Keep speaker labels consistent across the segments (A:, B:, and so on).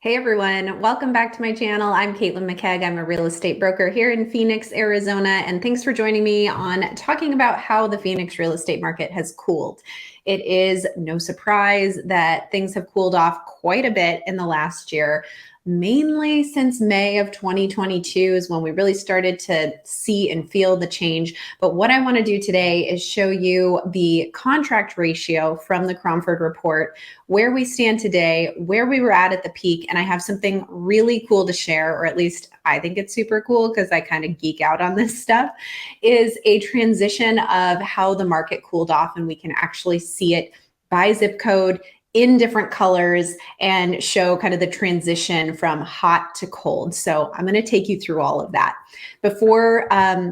A: Hey everyone, welcome back to my channel. I'm Caitlin McKegg. I'm a real estate broker here in Phoenix, Arizona, and thanks for joining me on talking about how the Phoenix real estate market has cooled. It is no surprise that things have cooled off quite a bit in the last year. Mainly since May of 2022 is when we really started to see and feel the change. But what I want to do today is show you the contract ratio from the Cromford report, where we stand today, where we were at the peak, and I have something really cool to share, or at least I think it's super cool because I kind of geek out on this stuff, is a transition of how the market cooled off, and we can actually see it by zip code in different colors and show kind of the transition from hot to cold. So I'm going to take you through all of that. Before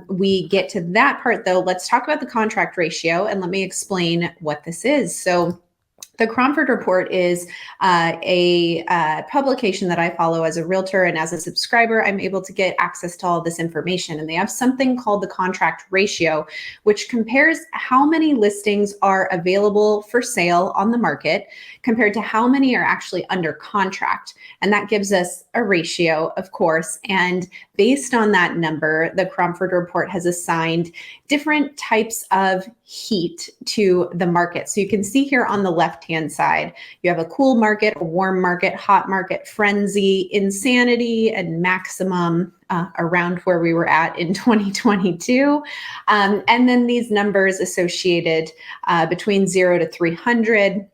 A: we get to that part though, let's talk about the contract ratio and let me explain what this is. So the Cromford Report is a publication that I follow as a realtor, and as a subscriber, I'm able to get access to all this information. And they have something called the contract ratio, which compares how many listings are available for sale on the market compared to how many are actually under contract. And that gives us a ratio, of course. And based on that number, the Cromford Report has assigned different types of heat to the market. So you can see here on the left-hand side, you have a cool market, a warm market, hot market, frenzy, insanity, and maximum around where we were at in 2022. And then these numbers associated between 0 to 300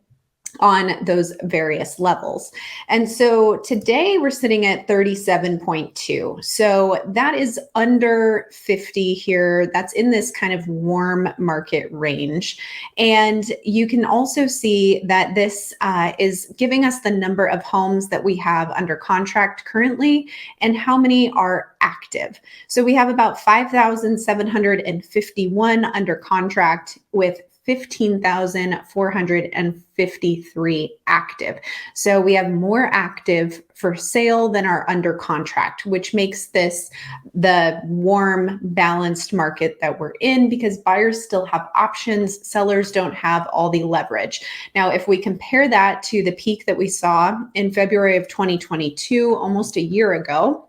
A: on those various levels. And so today we're sitting at 37.2. So that is under 50 here. That's in this kind of warm market range. And you can also see that this is giving us the number of homes that we have under contract currently and how many are active. So we have about 5,751 under contract with 15,453 active. So we have more active for sale than are under contract, which makes this the warm, balanced market that we're in because buyers still have options. Sellers don't have all the leverage. Now, if we compare that to the peak that we saw in February of 2022, almost a year ago,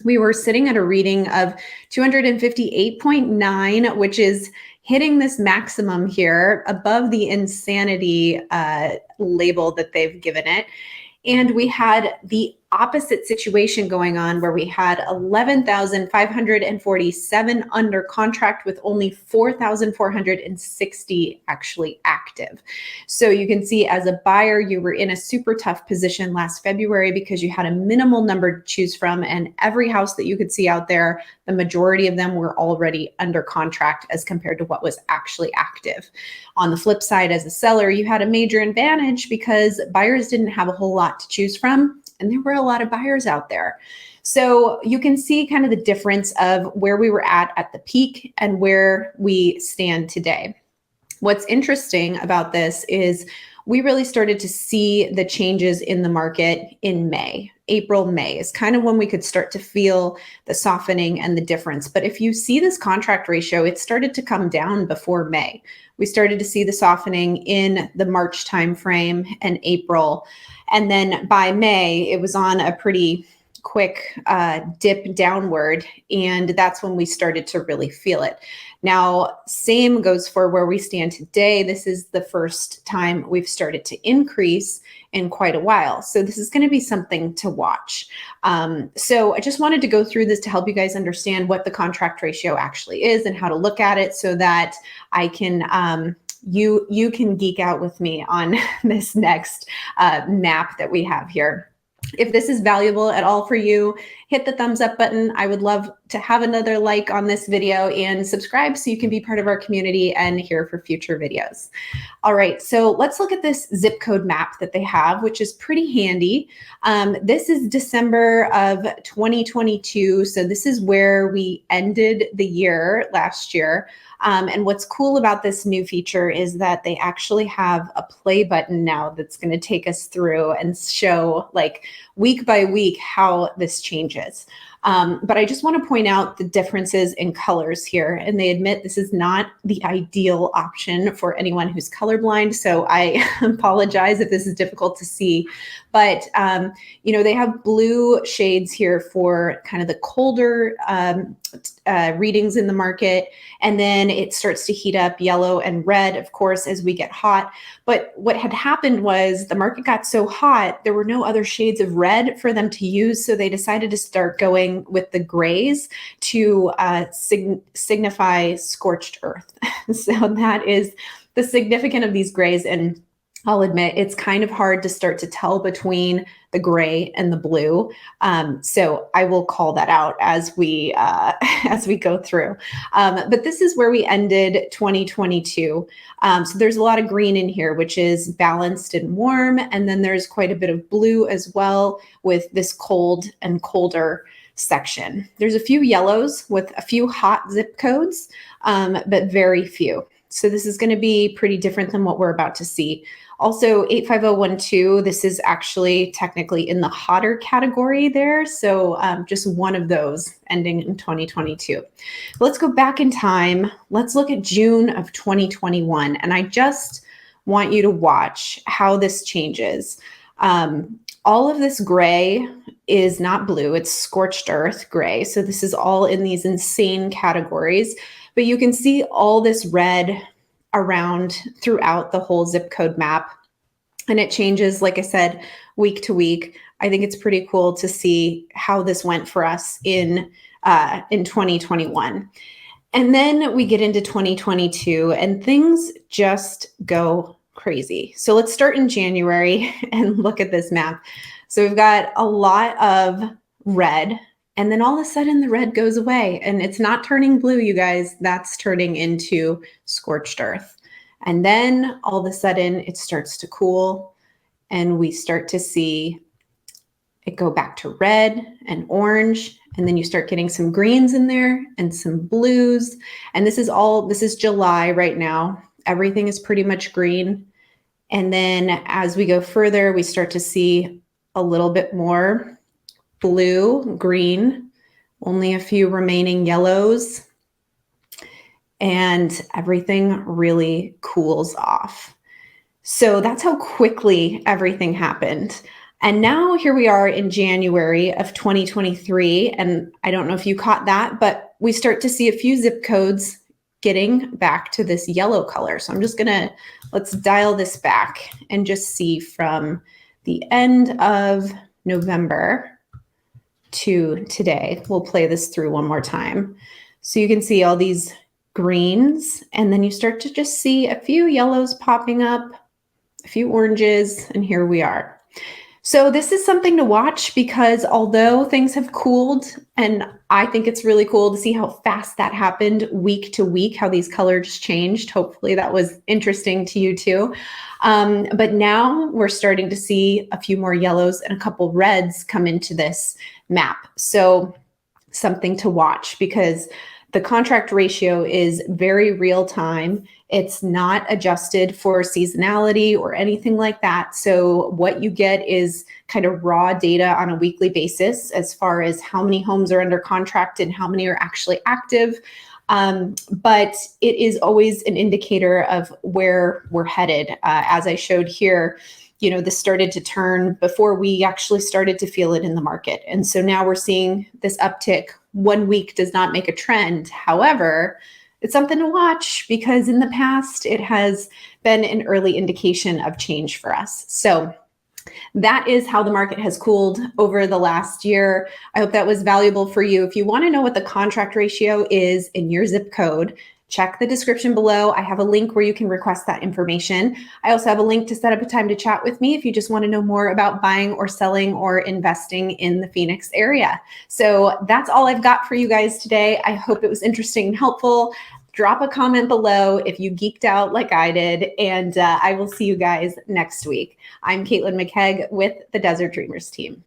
A: we were sitting at a reading of 258.9, which is hitting this maximum here above the insanity label that they've given it. And we had the opposite situation going on where we had 11,547 under contract with only 4,460 actually active. So you can see as a buyer, you were in a super tough position last February because you had a minimal number to choose from, and every house that you could see out there, the majority of them were already under contract as compared to what was actually active. On the flip side, as a seller, you had a major advantage because buyers didn't have a whole lot to choose from, and there were a lot of buyers out there. So you can see kind of the difference of where we were at the peak and where we stand today. What's interesting about this is we really started to see the changes in the market in May. April, May is kind of when we could start to feel the softening and the difference. But if you see this contract ratio, it started to come down before May. We started to see the softening in the March timeframe and April. And then by May, it was on a pretty quick dip downward. And that's when we started to really feel it. Now, same goes for where we stand today. This is the first time we've started to increase in quite a while. So this is going to be something to watch. So I just wanted to go through this to help you guys understand what the contract ratio actually is and how to look at it so that I can you can geek out with me on this next map that we have here. If this is valuable at all for you, hit the thumbs up button. I would love to have another like on this video and subscribe so you can be part of our community and here for future videos. All right, so let's look at this zip code map that they have, which is pretty handy. This is December of 2022. So this is where we ended the year last year. And what's cool about this new feature is that they actually have a play button now that's going to take us through and show like week by week how this changes. But I just want to point out the differences in colors here. And they admit this is not the ideal option for anyone who's colorblind. So I apologize if this is difficult to see. But, they have blue shades here for kind of the colder readings in the market. And then it starts to heat up yellow and red, of course, as we get hot. But what had happened was the market got so hot, there were no other shades of red for them to use. So they decided to start going with the grays to signify scorched earth. So that is the significance of these grays. And I'll admit it's kind of hard to start to tell between the gray and the blue. So I will call that out as we go through. But this is where we ended 2022. So there's a lot of green in here, which is balanced and warm. And then there's quite a bit of blue as well with this cold and colder section. There's a few yellows with a few hot zip codes, but very few. So this is going to be pretty different than what we're about to see. Also 85012, this is actually technically in the hotter category there. So just one of those ending in 2022. Let's go back in time. Let's look at June of 2021. And I just want you to watch how this changes. All of this gray is not blue, it's scorched earth gray. So this is all in these insane categories, but you can see all this red around throughout the whole zip code map. And it changes, like I said, week to week. I think it's pretty cool to see how this went for us in 2021. And then we get into 2022 and things just go crazy. So let's start in January and look at this map. So we've got a lot of red, and then all of a sudden the red goes away and it's not turning blue, you guys, that's turning into scorched earth. And then all of a sudden it starts to cool and we start to see it go back to red and orange. And then you start getting some greens in there and some blues. And this is July right now. Everything is pretty much green. And then as we go further, we start to see a little bit more blue, green, only a few remaining yellows, and everything really cools off. So that's how quickly everything happened. And now here we are in January of 2023. And I don't know if you caught that, but we start to see a few zip codes getting back to this yellow color. So I'm just let's dial this back and just see from the end of November to today. We'll play this through one more time. So you can see all these greens, and then you start to just see a few yellows popping up, a few oranges, and here we are. So this is something to watch because although things have cooled, and I think it's really cool to see how fast that happened week to week, how these colors changed. Hopefully that was interesting to you too. But now we're starting to see a few more yellows and a couple reds come into this map. So something to watch because the contract ratio is very real time. It's not adjusted for seasonality or anything like that. So what you get is kind of raw data on a weekly basis as far as how many homes are under contract and how many are actually active. But it is always an indicator of where we're headed. As I showed here, this started to turn before we actually started to feel it in the market. And so now we're seeing this uptick. 1 week does not make a trend. However, it's something to watch because in the past, it has been an early indication of change for us. So that is how the market has cooled over the last year. I hope that was valuable for you. If you want to know what the contract ratio is in your zip code, check the description below. I have a link where you can request that information. I also have a link to set up a time to chat with me if you just want to know more about buying or selling or investing in the Phoenix area. So that's all I've got for you guys today. I hope it was interesting and helpful. Drop a comment below if you geeked out like I did, and I will see you guys next week. I'm Caitlin McKegg with the Desert Dreamers team.